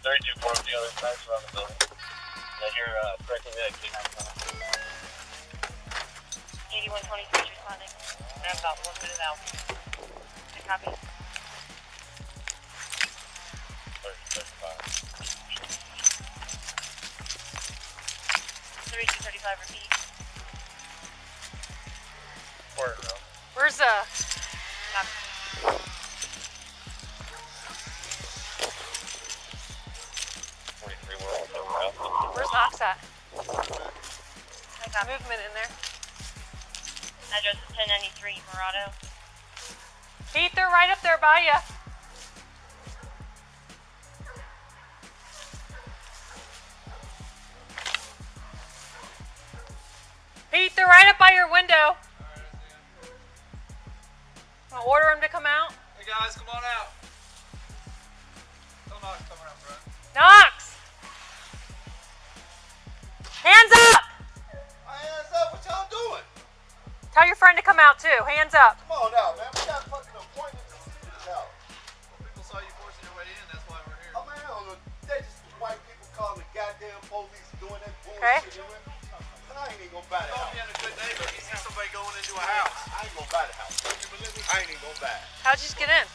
32-4 on the other side around the building. Now you're correcting the K9 coming. 8123 is responding. I have about 1 minute out. I copy. 3235, repeat. Where's Where's Knox at? Movement in there. Address is 1093 Murado. Heath, they're right up there by you. Heath, they're right up by your window. I'll order him to come out. Hey guys, come on out. Tell Knox coming out front. Knox! Hands up! My hands up, what y'all doing? Tell your friend to come out too. Hands up. Come on out, man. We got a fucking appointment to see this out. Well, people saw you forcing your way in, that's why we're here. Oh man, I don't know. They just white people calling the goddamn police doing that bullshit. Okay. And I ain't even gonna buy the house. Being a good neighbor, you see somebody going into a house. I ain't gonna buy the house. I ain't even gonna buy it. How'd you just get in?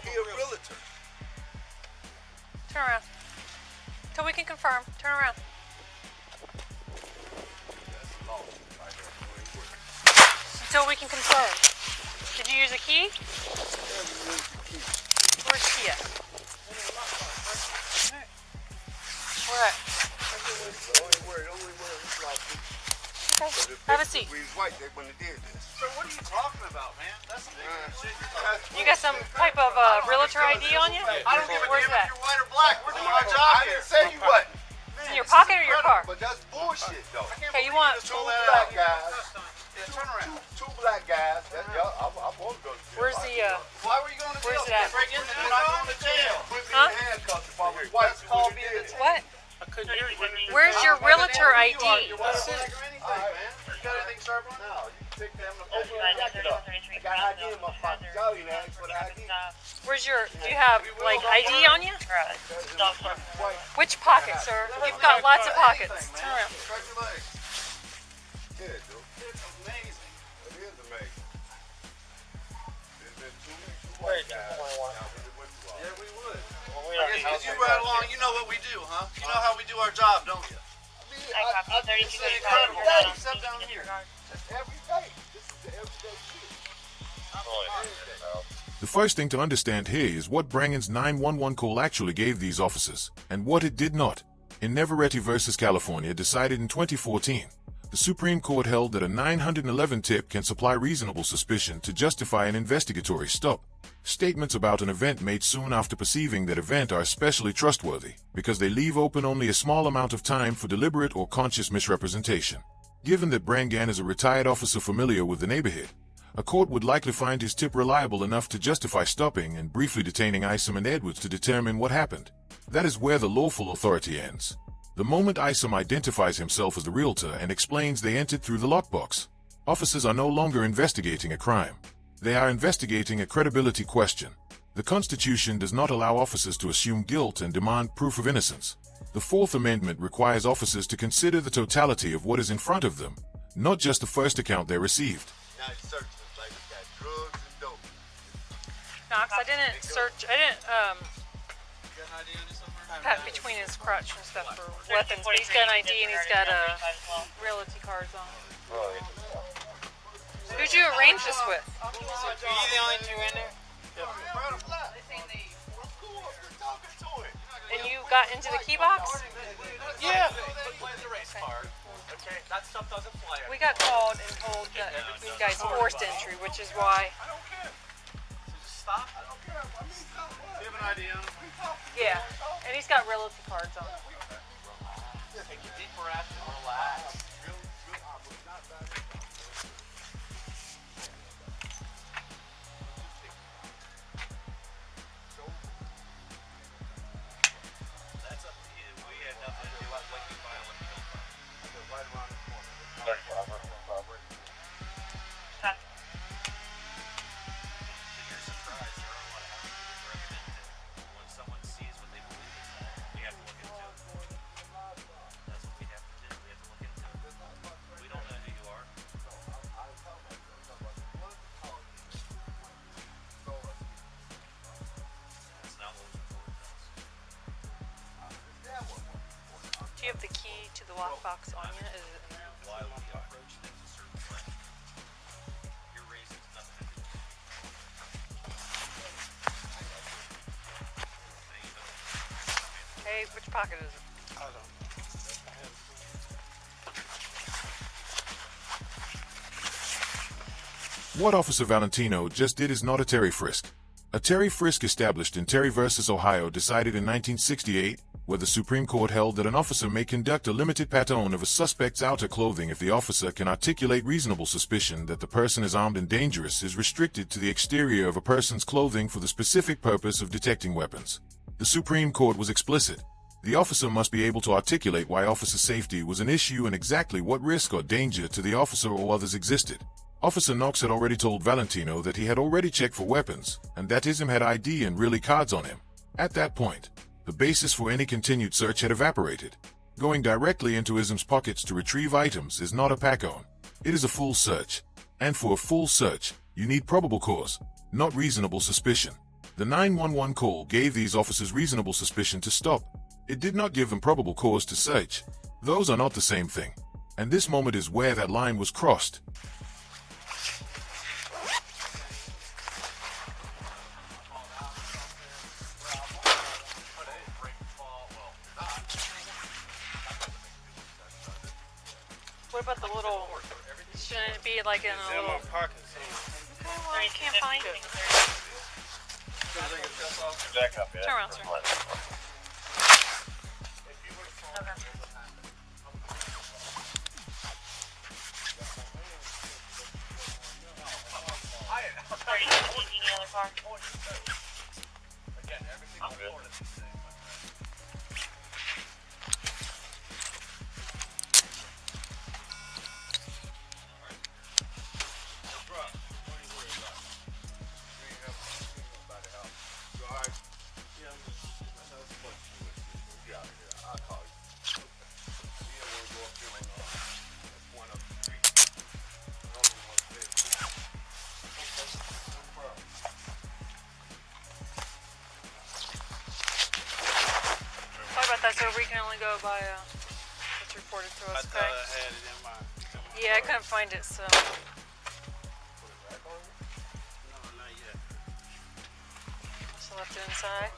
He a realtor. Turn around. Till we can confirm. Turn around. Until we can confirm. Did you use a key? Where's the key at? Where at? Okay. Have a seat. We was white when they did this. So what are you talking about, man? That's some shit you're talking about. You got some type of realtor ID on you? I don't give a Where's damn that? if you're white or black. We're doing our job I here. didn't say you what. It's in your pocket or your car? But that's bullshit though. Okay, you want Two black guys. Yeah, turn around. Two black guys. That, I want to go to jail. Where's the Why were you going to jail? Where's it at? Break into it, not going to jail. Put me Huh? in handcuffs if I was white. Call me in. what? I couldn't hear you. Where's your realtor ID? You're not black or anything, man. You got anything sharp on? No, you take them to open the jacket up. I got ID in my pocket. Y'all didn't ask for the ID. Where's your, do you have like ID on you? Which pocket, sir? You've got lots of pockets. Turn around. Stretch your legs. Yeah, dude. It's amazing. It is amazing. There's been two white guys. Yeah, we would. We I guess as you ride along, you know what we do, huh? You know how we do our job, don't you? I copy. It's incredible. You sit down here. That's every day. This is the everyday shit. The first thing to understand here is what Brangen's 911 call actually gave these officers, and what it did not. In Neveretti versus California, decided in 2014, the Supreme Court held that a 911 tip can supply reasonable suspicion to justify an investigatory stop. Statements about an event made soon after perceiving that event are especially trustworthy, because they leave open only a small amount of time for deliberate or conscious misrepresentation. Given that Brangen is a retired officer familiar with the neighborhood, a court would likely find his tip reliable enough to justify stopping and briefly detaining Isom and Edwards to determine what happened. That is where the lawful authority ends. The moment Isom identifies himself as the realtor and explains they entered through the lockbox, officers are no longer investigating a crime. They are investigating a credibility question. The Constitution does not allow officers to assume guilt and demand proof of innocence. The Fourth Amendment requires officers to consider the totality of what is in front of them, not just the first account they received. Now you search this like we got drugs and dope. Knox, I didn't search, I didn't You got an idea on this somewhere? pat between his crotch and stuff for weapons, but he's got an ID and he's got realty cards on. Who'd you arrange this with? Are you the only two in there? And you got into the key box? Yeah. The race card. Okay, that stuff doesn't fly. We got called and told that you guys forced entry, which is why. So just stop. Do you have an idea on him? Yeah, and he's got realty cards on. Take a deep breath and relax. That's up to you. We have nothing to do with what you find and what you don't find. Right around the corner. To your surprise, there are a lot of houses you recommend when someone sees what they believe is that. you have the key to the lockbox on you? Is it in the house? Why we approach things a certain way. Your race has nothing to do with it. Hey, which pocket is it? I don't know. What Officer Valentino just did is not a Terry frisk. A Terry frisk established in Terry v. Ohio decided in 1968, where the Supreme Court held that an officer may conduct a limited pat-down of a suspect's outer clothing if the officer can articulate reasonable suspicion that the person is armed and dangerous is restricted to the exterior of a person's clothing for the specific purpose of detecting weapons. The Supreme Court was explicit. The officer must be able to articulate why officer safety was an issue and exactly what risk or danger to the officer or others existed. Officer Knox had already told Valentino that he had already checked for weapons, and that Ism had ID and really cards on him. At that point, the basis for any continued search had evaporated. Going directly into Ism's pockets to retrieve items is not a pat-down. It is a full search. And for a full search, you need probable cause, not reasonable suspicion. The 911 call gave these officers reasonable suspicion to stop. It did not give them probable cause to search. Those are not the same thing. And this moment is where that line was crossed. What about the little, shouldn't it be like in a In my little, pocket. okay, well, I can't find it. Jack up, yeah. Turn around, sir. Are you taking the other car? Again, everything I'm on good. board is the same, my friend. Sorry about that, sir. We can only go by what's reported to I us, thought okay? I had it in my. Yeah, I couldn't find it, so. No, not yet. Just left it inside.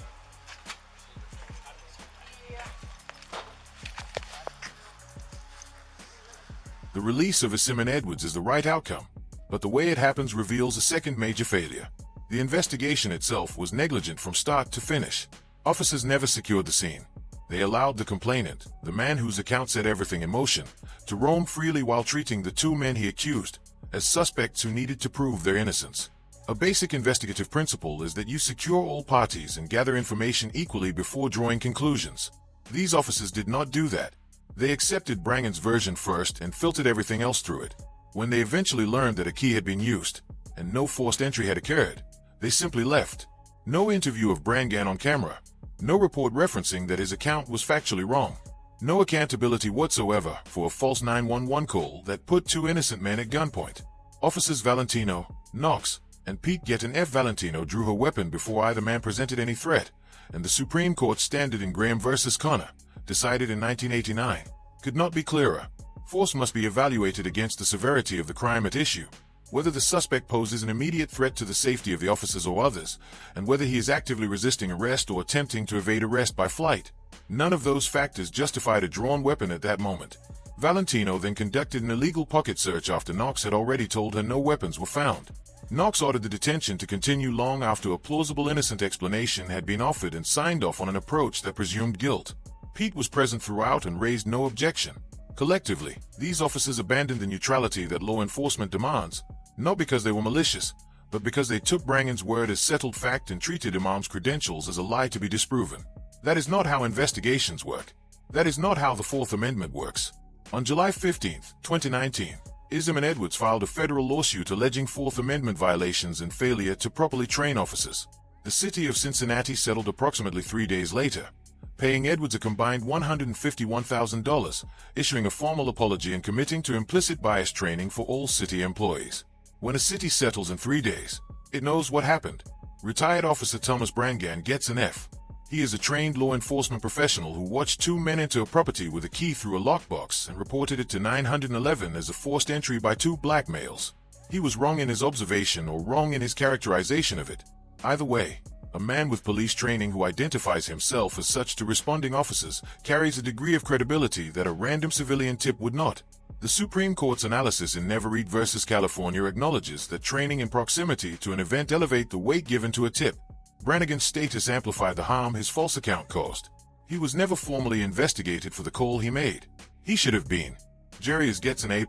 The release of Ism and Edwards is the right outcome, but the way it happens reveals a second major failure. The investigation itself was negligent from start to finish. Officers never secured the scene. They allowed the complainant, the man whose account set everything in motion, to roam freely while treating the two men he accused as suspects who needed to prove their innocence. A basic investigative principle is that you secure all parties and gather information equally before drawing conclusions. These officers did not do that. They accepted Brangan's version first and filtered everything else through it. When they eventually learned that a key had been used and no forced entry had occurred, they simply left. No interview of Brangan on camera. No report referencing that his account was factually wrong. No accountability whatsoever for a false 911 call that put two innocent men at gunpoint. Officers Valentino, Knox, and Pete Gettin F. Valentino drew her weapon before either man presented any threat, and the Supreme Court standard in Graham v. Connor, decided in 1989, could not be clearer. Force must be evaluated against the severity of the crime at issue, whether the suspect poses an immediate threat to the safety of the officers or others, and whether he is actively resisting arrest or attempting to evade arrest by flight. None of those factors justified a drawn weapon at that moment. Valentino then conducted an illegal pocket search after Knox had already told her no weapons were found. Knox ordered the detention to continue long after a plausible innocent explanation had been offered and signed off on an approach that presumed guilt. Pete was present throughout and raised no objection. Collectively, these officers abandoned the neutrality that law enforcement demands, not because they were malicious, but because they took Brangan's word as settled fact and treated Imam's credentials as a lie to be disproven. That is not how investigations work. That is not how the Fourth Amendment works. On July 15, 2019, Ism and Edwards filed a federal lawsuit alleging Fourth Amendment violations and failure to properly train officers. The City of Cincinnati settled approximately 3 days later, paying Edwards a combined $151,000, issuing a formal apology and committing to implicit bias training for all city employees. When a city settles in 3 days, it knows what happened. Retired Officer Thomas Brangan gets an F. He is a trained law enforcement professional who watched two men enter a property with a key through a lockbox and reported it to 911 as a forced entry by two black males. He was wrong in his observation or wrong in his characterization of it. Either way, a man with police training who identifies himself as such to responding officers carries a degree of credibility that a random civilian tip would not. The Supreme Court's analysis in Neverett v. California acknowledges that training and proximity to an event elevate the weight given to a tip. Brannigan's status amplified the harm his false account caused. He was never formally investigated for the call he made. He should have been. Jerry gets an A+.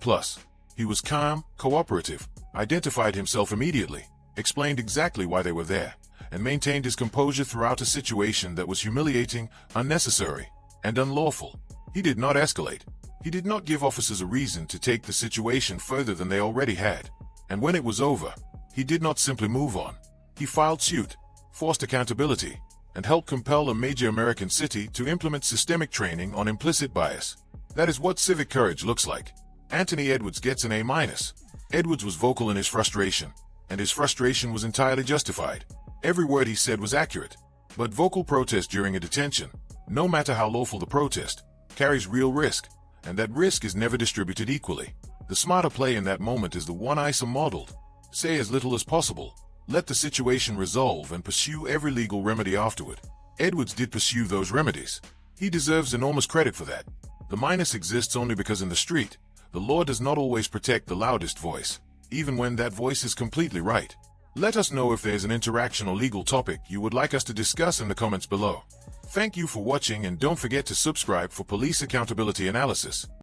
He was calm, cooperative, identified himself immediately, explained exactly why they were there, and maintained his composure throughout a situation that was humiliating, unnecessary, and unlawful. He did not escalate. He did not give officers a reason to take the situation further than they already had. And when it was over, he did not simply move on. He filed suit, forced accountability, and helped compel a major American city to implement systemic training on implicit bias. That is what civic courage looks like. Anthony Edwards gets an A-. Edwards was vocal in his frustration, and his frustration was entirely justified. Every word he said was accurate. But vocal protest during a detention, no matter how lawful the protest, carries real risk, and that risk is never distributed equally. The smarter play in that moment is the one ISA modeled. Say as little as possible. Let the situation resolve and pursue every legal remedy afterward. Edwards did pursue those remedies. He deserves enormous credit for that. The minus exists only because in the street, the law does not always protect the loudest voice, even when that voice is completely right. Let us know if there's an interaction or legal topic you would like us to discuss in the comments below. Thank you for watching, and don't forget to subscribe for police accountability analysis.